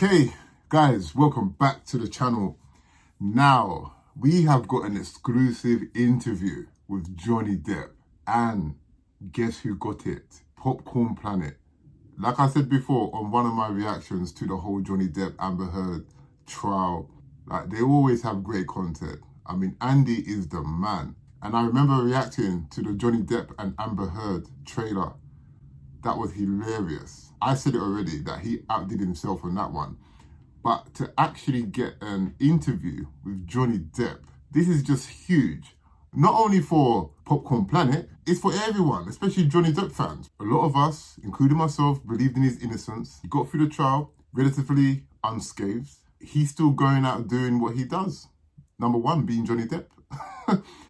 Okay, guys, welcome back to the channel. Now, we have got an exclusive interview with Johnny Depp, and guess who got it? Popcorn Planet. Like I said before on one of my reactions to the whole Johnny Depp Amber Heard trial, like, they always have great content. I mean, Andy is the man. And I remember reacting to the Johnny Depp and Amber Heard trailer. That was hilarious. I said it already that he outdid himself on that one. But to actually get an interview with Johnny Depp, this is just huge. Not only for Popcorn Planet, it's for everyone, especially Johnny Depp fans. A lot of us, including myself, believed in his innocence. He got through the trial relatively unscathed. He's still going out doing what he does. Number one, being Johnny Depp.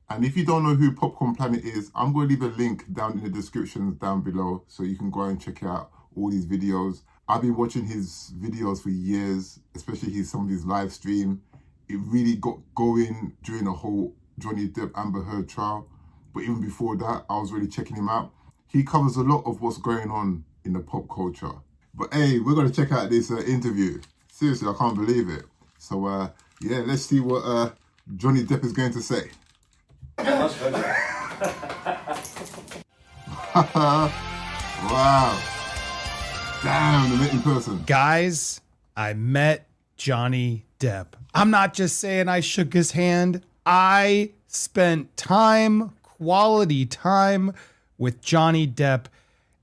And if you don't know who Popcorn Planet is, I'm going to leave a link down in the description down below so you can go and check out all these videos. I've been watching his videos for years, especially some of his live stream. It really got going during the whole Johnny Depp Amber Heard trial. But even before that, I was really checking him out. He covers a lot of what's going on in the pop culture. But hey, we're going to check out this interview. Seriously, I can't believe it. So yeah, let's see what Johnny Depp is going to say. Wow. Damn, they met in person. Guys, I met Johnny Depp. I'm not just saying I shook his hand. I spent time, quality time with Johnny Depp,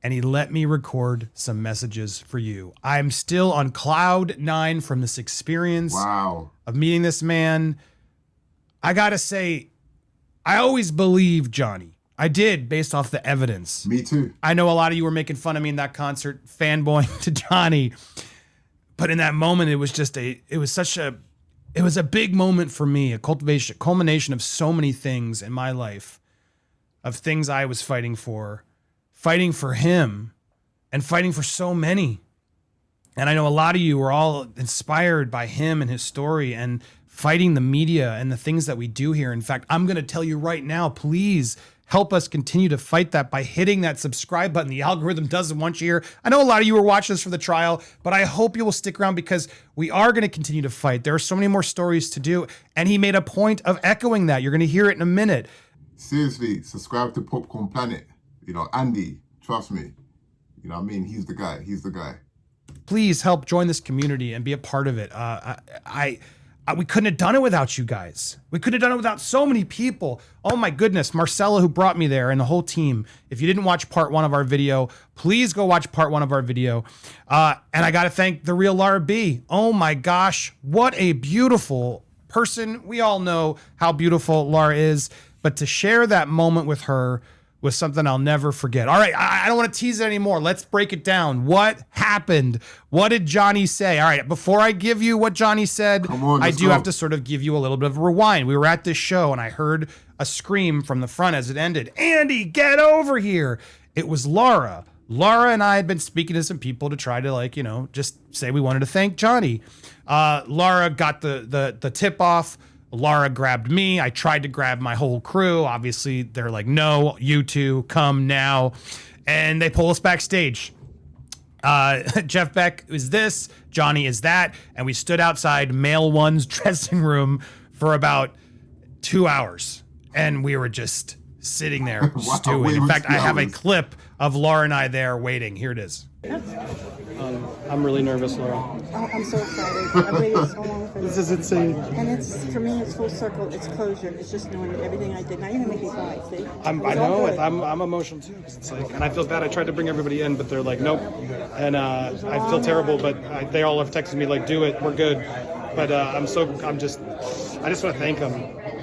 and he let me record some messages for you. I'm still on cloud 9 from this experience of meeting this man. I gotta say, I always believed Johnny. I did, based off the evidence. Me too. I know a lot of you were making fun of me in that concert, fanboying to Johnny. But in that moment, it was a big moment for me, a culmination of so many things in my life, of things I was fighting for him, and fighting for so many. And I know a lot of you were all inspired by him and his story and fighting the media and the things that we do here. In fact, I'm going to tell you right now, please help us continue to fight that by hitting that subscribe button. The algorithm doesn't want you here. I know a lot of you were watching this for the trial, but I hope you will stick around because we are going to continue to fight. There are so many more stories to do. And he made a point of echoing that. You're going to hear it in a minute. Seriously, subscribe to Popcorn Planet. You know, Andy, trust me. You know what I mean? He's the guy. He's the guy. Please help join this community and be a part of it. We couldn't have done it without you guys. We couldn't have done it without so many people. Oh my goodness, Marcella, who brought me there, and the whole team. If you didn't watch part 1 of our video, please go watch part 1 of our video. And I got to thank the real Laura B. Oh my gosh, what a beautiful person. We all know how beautiful Laura is, but to share that moment with her was something I'll never forget. All right, I don't want to tease it anymore. Let's break it down. What happened? What did Johnny say? All right, before I give you what Johnny said, I do have to sort of give you a little bit of a rewind. We were at this show and I heard a scream from the front as it ended. Andy, get over here. It was Laura. Laura and I had been speaking to some people to try to, like, you know, just say we wanted to thank Johnny. Laura got the tip off. Laura grabbed me. I tried to grab my whole crew. Obviously, they're like, no, you two, come now. And they pull us backstage. Jeff Beck is this, Johnny is that. And we stood outside Male One's dressing room for about 2 hours. And we were just sitting there stewing. In fact, I have a clip of Laura and I there waiting. Here it is. I'm really nervous, Laura. Oh, I'm so excited. I waited so long for this. This is insane. And it's, for me, it's full circle. It's closure. It's just knowing everything I did. Now you're going to make me cry, see? I know it. I'm emotional too. Cause it's like, and I feel bad. I tried to bring everybody in, but they're like, nope. And I feel terrible, but they all have texted me like, do it. We're good. But I just want to thank them.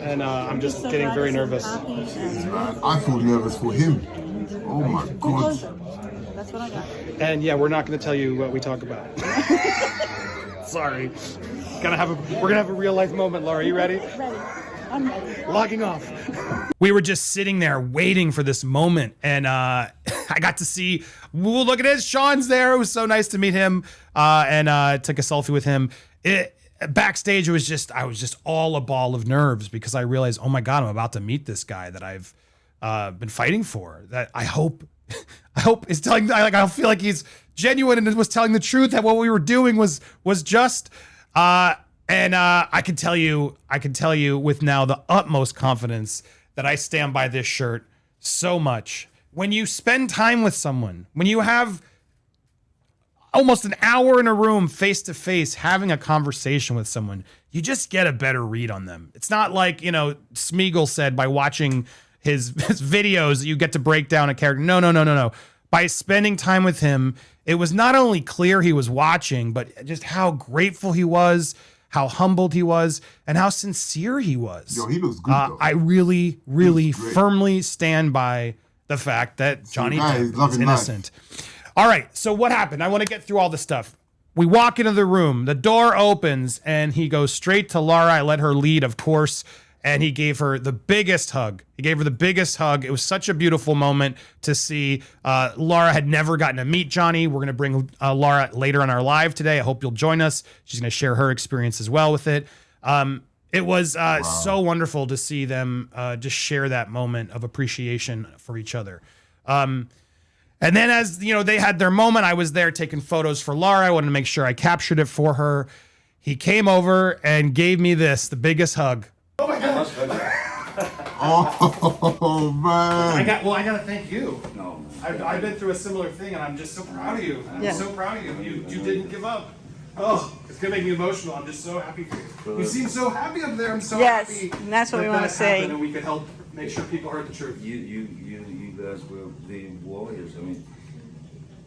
And I'm just getting very nervous. I feel nervous for him. Oh my God. That's what I got. And yeah, we're not going to tell you what we talk about. Sorry. We're gonna have a real life moment, Laura. You ready? Ready. I'm ready. Logging off. We were just sitting there waiting for this moment. And I got to see, ooh, look at this. Sean's there. It was so nice to meet him. And took a selfie with him. Backstage, I was just all a ball of nerves because I realized, oh my God, I'm about to meet this guy that I've been fighting for. That I hope is telling. I feel like he's genuine and was telling the truth, that what we were doing was just. And I can tell you with now the utmost confidence that I stand by this shirt so much. When you spend time with someone, when you have almost an hour in a room face to face having a conversation with someone, you just get a better read on them. It's not like, Smeagol said by watching his videos that you get to break down a character. No. By spending time with him, it was not only clear he was watching, but just how grateful he was, how humbled he was, and how sincere he was. Yo, he looks good, though. I really, really firmly stand by the fact that Johnny Depp is innocent. All right, so what happened? I want to get through all the stuff. We walk into the room, the door opens, and he goes straight to Laura. I let her lead, of course, and he gave her the biggest hug. It was such a beautiful moment to see. Laura had never gotten to meet Johnny. We're going to bring Laura later on our live today. I hope you'll join us. She's going to share her experience as well with it. It was so wonderful to see them just share that moment of appreciation for each other. And then as they had their moment, I was there taking photos for Laura. I wanted to make sure I captured it for her. He came over and gave me the biggest hug. Oh my gosh. Oh man. I gotta thank you. No. I've been through a similar thing, and I'm just so proud of you. Yeah. So proud of you. You didn't give up. Oh, it's gonna make me emotional. I'm just so happy for you. You seem so happy up there. I'm so happy. Yes, and that's what we want to say. And we could help make sure people heard the truth. You guys were the warriors. I mean,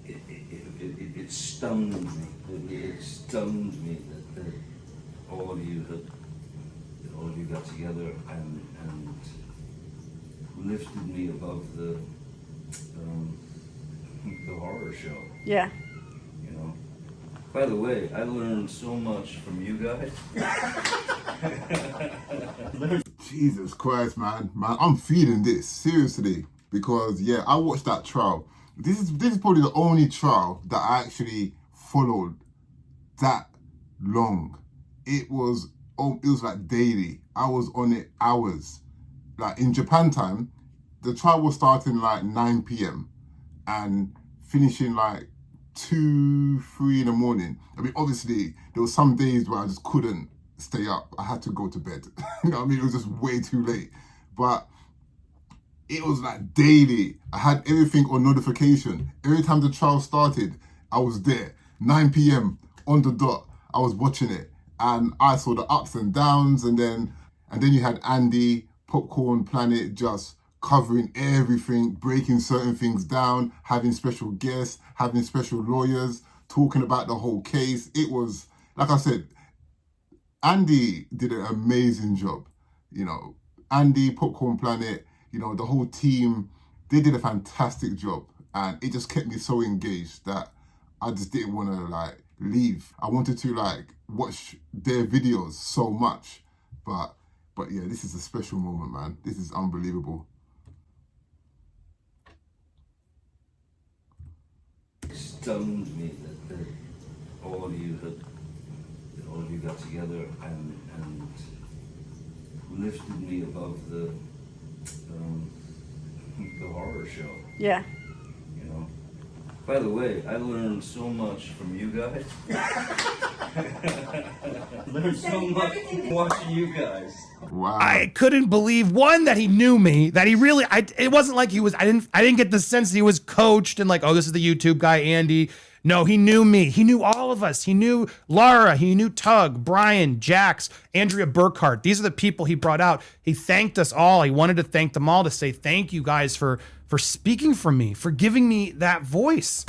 it stunned me. It stunned me that all of you got together and lifted me above the horror show. Yeah. By the way, I learned so much from you guys. Jesus Christ, man, I'm feeling this seriously because I watched that trial. This is probably the only trial that I actually followed that long. It was like daily. I was on it hours. Like in Japan time, the trial was starting like 9 p.m. and finishing like 2, 3 in the morning. I mean, obviously there was some days where I just couldn't stay up. I had to go to bed. You know what I mean? It was just way too late. But it was like daily. I had everything on notification. Every time the trial started, I was there. 9 p.m. on the dot. I was watching it. And I saw the ups and downs. And then you had Andy, Popcorn Planet, just covering everything, breaking certain things down, having special guests, having special lawyers, talking about the whole case. It was, like I said, Andy did an amazing job. Andy, Popcorn Planet, the whole team, they did a fantastic job. And it just kept me so engaged that I just didn't want to leave. I wanted to watch their videos so much. But yeah, this is a special moment, man. This is unbelievable. It stunned me that all of you got together and lifted me above the horror show. Yeah. By the way, I learned so much from you guys. Learned so much watching you guys. Wow. I couldn't believe that he knew me, that he really, it wasn't like I didn't get the sense that he was coached and this is the YouTube guy, Andy. No, he knew me. He knew all of us. He knew Laura. He knew Tug, Brian, Jax, Andrea Burkhart. These are the people he brought out. He thanked us all. He wanted to thank them all, to say thank you guys for speaking for me, for giving me that voice.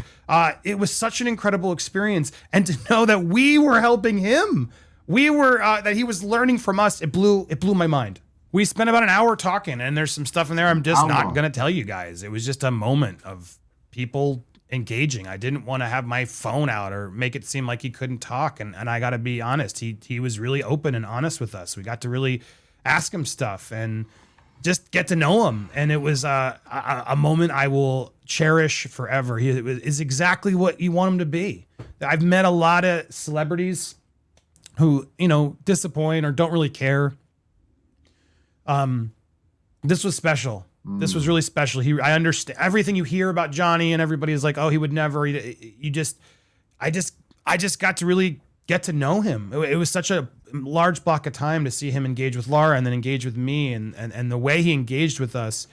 It was such an incredible experience. And to know that we were helping him, that he was learning from us, it blew my mind. We spent about an hour talking, and there's some stuff in there I'm just not going to tell you guys. It was just a moment of people engaging. I didn't want to have my phone out or make it seem like he couldn't talk. And I got to be honest, he was really open and honest with us. We got to really ask him stuff and just get to know him. And it was a moment I will cherish forever. He is exactly what you want him to be. I've met a lot of celebrities who, disappoint or don't really care. This was special. This was really special. I understand everything you hear about Johnny, and everybody is like, oh, he would never. I just got to really get to know him. It was such a large block of time to see him engage with Laura and then engage with me, and the way he engaged with us.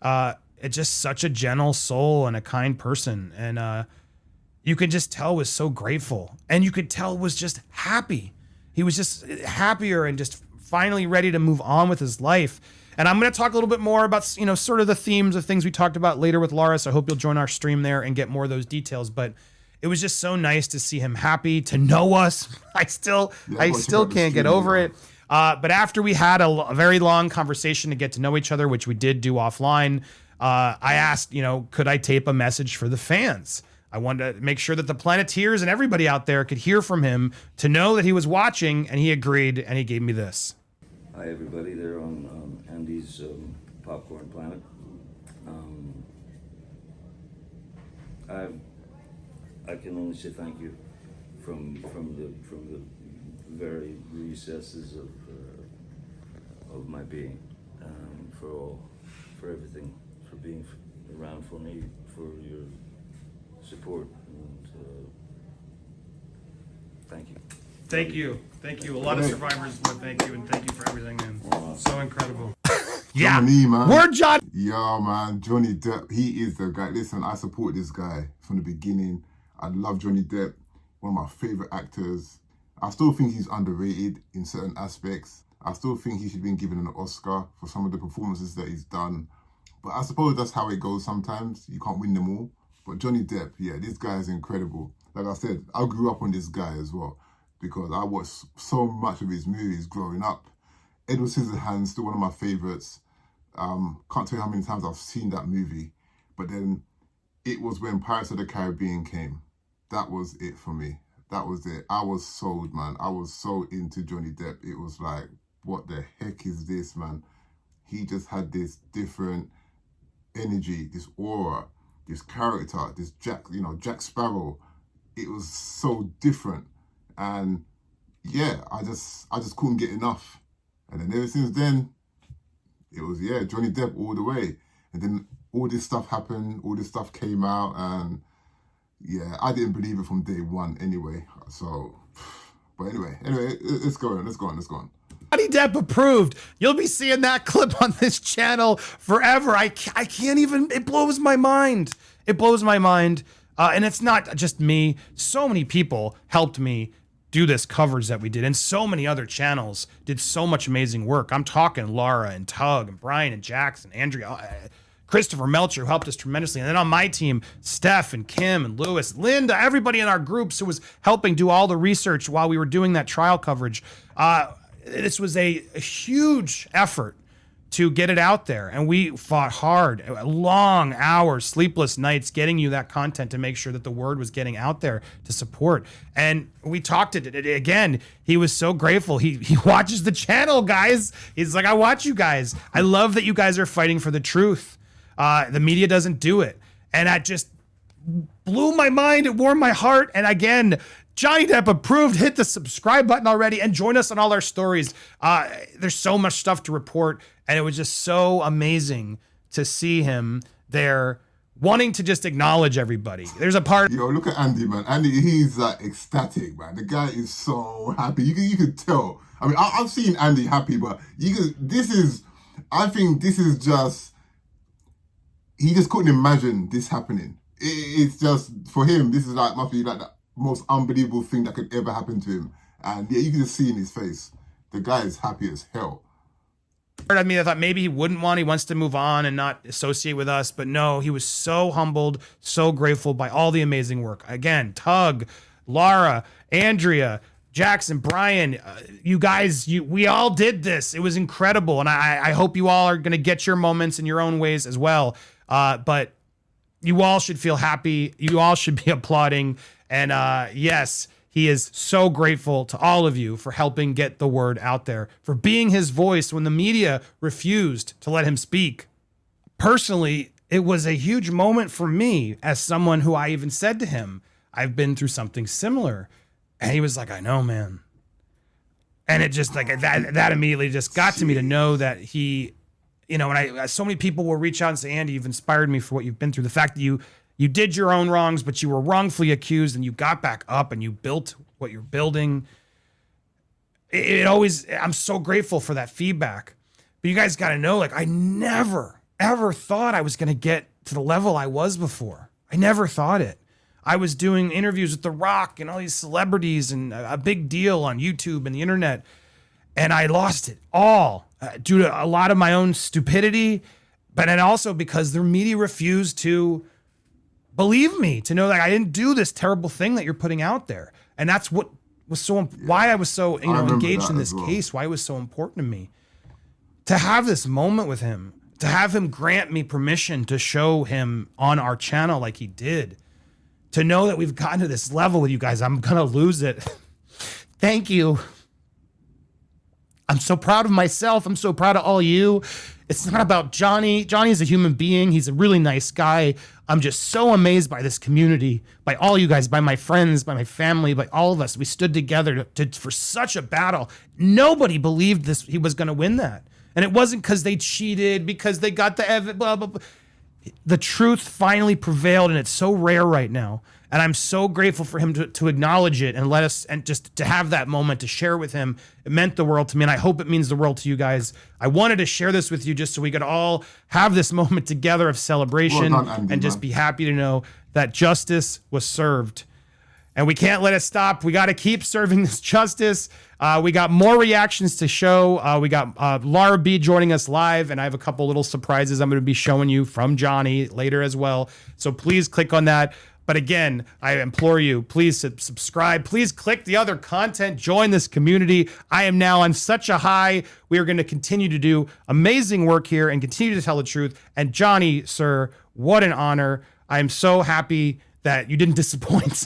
It's just such a gentle soul and a kind person, and you could just tell was so grateful, and you could tell was just happy. He was just happier and just finally ready to move on with his life. And I'm going to talk a little bit more about, sort of the themes of things we talked about later with Laura. So I hope you'll join our stream there and get more of those details. But it was just so nice to see him happy, to know us. I still can't get over it. But after we had a very long conversation to get to know each other, which we did do offline, I asked, could I tape a message for the fans? I wanted to make sure that the Planeteers and everybody out there could hear from him, to know that he was watching, and he agreed, and he gave me this. Hi, everybody. They're on Andy's Popcorn Planet. I can only say thank you from the very recesses of my being, for everything, for being around for me, for your support, and thank you. Thank you. A lot of survivors would thank you, and thank you for everything, man. So incredible. Yeah. Johnny, man. Word, John. Yeah, man. Johnny Depp, he is the guy. Listen, I support this guy from the beginning. I love Johnny Depp, one of my favorite actors. I still think he's underrated in certain aspects. I still think he should have been given an Oscar for some of the performances that he's done. But I suppose that's how it goes sometimes. You can't win them all. But Johnny Depp, yeah, this guy is incredible. Like I said, I grew up on this guy as well, because I watched so much of his movies growing up. Edward Scissorhands, still one of my favorites. Can't tell you how many times I've seen that movie. But then it was when Pirates of the Caribbean came. That was it for me. That was it. I was sold, man. I was so into Johnny Depp. It was like, what the heck is this, man? He just had this different energy, this aura, this character, this Jack Sparrow. It was so different. And yeah, I just couldn't get enough. And then ever since then, it was, Johnny Depp all the way. And then all this stuff happened, all this stuff came out, and yeah, I didn't believe it from day one anyway. So, but anyway, let's go on. Johnny Depp approved. You'll be seeing that clip on this channel forever. I can't even, it blows my mind. And it's not just me. So many people helped me do this coverage that we did, and so many other channels did so much amazing work. I'm talking Laura and Tug and Brian and Jackson, Andrea, Christopher Melcher, who helped us tremendously. And then on my team, Steph and Kim and Lewis, Linda, everybody in our groups who was helping do all the research while we were doing that trial coverage. This was a huge effort to get it out there. And we fought hard, long hours, sleepless nights, getting you that content to make sure that the word was getting out there to support. And we talked it again. He was so grateful. He watches the channel, guys. He's like, I watch you guys. I love that you guys are fighting for the truth. The media doesn't do it. And that just blew my mind. It warmed my heart. And again, Johnny Depp approved. Hit the subscribe button already and join us on all our stories. There's so much stuff to report. And it was just so amazing to see him there wanting to just acknowledge everybody. There's a part. Yo, look at Andy, man. Andy, he's like ecstatic, man. The guy is so happy. You could tell. I mean, I've seen Andy happy, but I think this is just, he just couldn't imagine this happening. It's just, for him, this is like, must be like the most unbelievable thing that could ever happen to him. And yeah, you can just see in his face, the guy is happy as hell. I mean, I thought maybe he wants to move on and not associate with us, but no, he was so humbled, so grateful by all the amazing work. Again, Tug, Laura, Andrea, Jackson, Brian, you guys, we all did this. It was incredible. And I hope you all are going to get your moments in your own ways as well. But you all should feel happy. You all should be applauding. And yes, he is so grateful to all of you for helping get the word out there, for being his voice when the media refused to let him speak. Personally, it was a huge moment for me as someone who I even said to him, I've been through something similar. And he was like, I know, man. And it just like that immediately just got to me to know that he you know, and so many people will reach out and say, Andy, you've inspired me for what you've been through. The fact that you did your own wrongs, but you were wrongfully accused and you got back up and you built what you're building. It always, I'm so grateful for that feedback. But you guys got to know, like, I never, ever thought I was going to get to the level I was before. I never thought it. I was doing interviews with The Rock and all these celebrities and a big deal on YouTube and the internet. And I lost it all due to a lot of my own stupidity, but then also because the media refused to believe me, to know that I didn't do this terrible thing that you're putting out there. And that's what was why I was so engaged in this case, why it was so important to me. To have this moment with him, to have him grant me permission to show him on our channel like he did, to know that we've gotten to this level with you guys, I'm going to lose it. Thank you. I'm so proud of myself. I'm so proud of all you. It's not about Johnny. Johnny's a human being. He's a really nice guy. I'm just so amazed by this community, by all you guys, by my friends, by my family, by all of us. We stood together for such a battle. Nobody believed he was going to win that. And it wasn't because they cheated, because they got the evidence, blah, blah, blah. The truth finally prevailed, and it's so rare right now. And I'm so grateful for him to acknowledge it and let us, and just to have that moment to share with him. It meant the world to me, and I hope it means the world to you guys. I wanted to share this with you just so we could all have this moment together of celebration, well done, Andy, and just be happy to know that justice was served. And we can't let it stop. We got to keep serving this justice. We got more reactions to show. We got Laura B joining us live, and I have a couple little surprises I'm going to be showing you from Johnny later as well. So please click on that. But again, I implore you, please subscribe. Please click the other content. Join this community. I am now on such a high. We are going to continue to do amazing work here and continue to tell the truth. And Johnny, sir, what an honor. I am so happy that you didn't disappoint.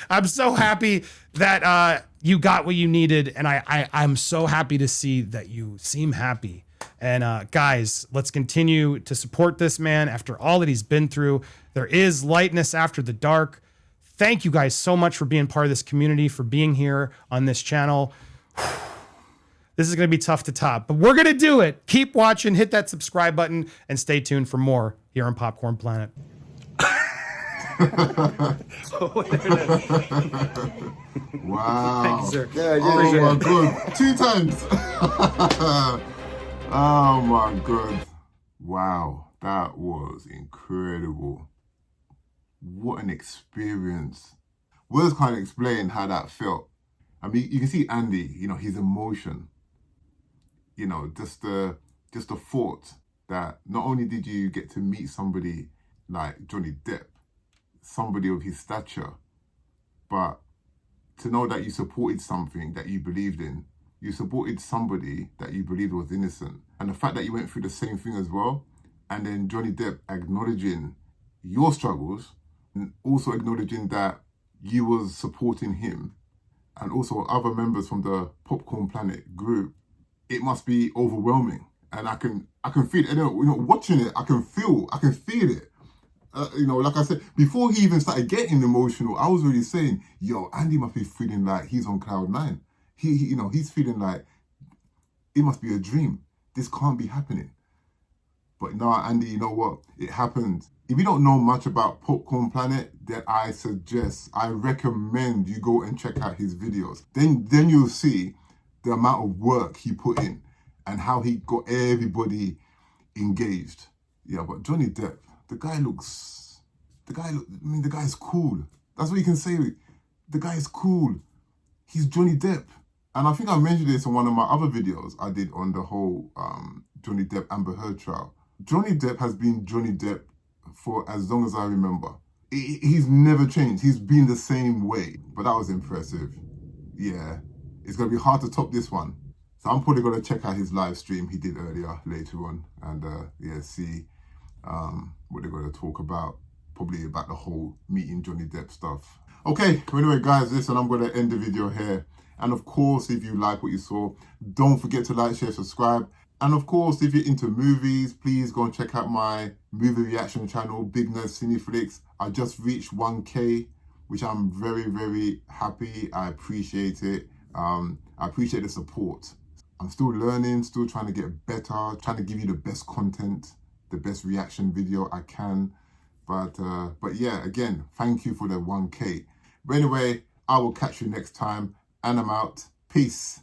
I'm so happy that you got what you needed. And I'm so happy to see that you seem happy. And guys, let's continue to support this man after all that he's been through. There is lightness after the dark. Thank you guys so much for being part of this community, for being here on this channel. This is going to be tough to top, but we're going to do it. Keep watching, hit that subscribe button, and stay tuned for more here on Popcorn Planet. Wow. Thank you, sir. Yeah, oh my God. 2 times. Oh my God. Wow. That was incredible. What an experience. Words can't explain how that felt. I mean, you can see Andy, you know, his emotion. You know, just the thought that not only did you get to meet somebody like Johnny Depp, somebody of his stature, but to know that you supported something that you believed in. You supported somebody that you believed was innocent. And the fact that you went through the same thing as well, and then Johnny Depp acknowledging your struggles, and also acknowledging that you was supporting him, and also other members from the Popcorn Planet group, it must be overwhelming. And I can feel it. And, you know, watching it, I can feel it. You know, like I said, before he even started getting emotional, I was already saying, yo, Andy must be feeling like he's on cloud 9. You know, he's feeling like it must be a dream. This can't be happening. But no, Andy, you know what? It happened. If you don't know much about Popcorn Planet, then I recommend you go and check out his videos. Then you'll see the amount of work he put in and how he got everybody engaged. Yeah, but Johnny Depp, the guy's cool. That's what you can say. The guy is cool. He's Johnny Depp. And I think I mentioned this in one of my other videos I did on the whole Johnny Depp Amber Heard trial. Johnny Depp has been Johnny Depp for as long as I remember. He's never changed. He's been the same way. But that was impressive. Yeah, it's going to be hard to top this one. So I'm probably going to check out his live stream he did earlier, later on. And yeah, see what they're going to talk about. Probably about the whole meeting Johnny Depp stuff. Okay, anyway guys, listen, I'm going to end the video here. And of course, if you like what you saw, don't forget to like, share, subscribe. And of course, if you're into movies, please go and check out my movie reaction channel, Big Nerd Cineflix. I just reached 1K, which I'm very, very happy. I appreciate it. I appreciate the support. I'm still learning, still trying to get better, trying to give you the best content, the best reaction video I can. But yeah, again, thank you for the 1K. But anyway, I will catch you next time, and I'm out. Peace.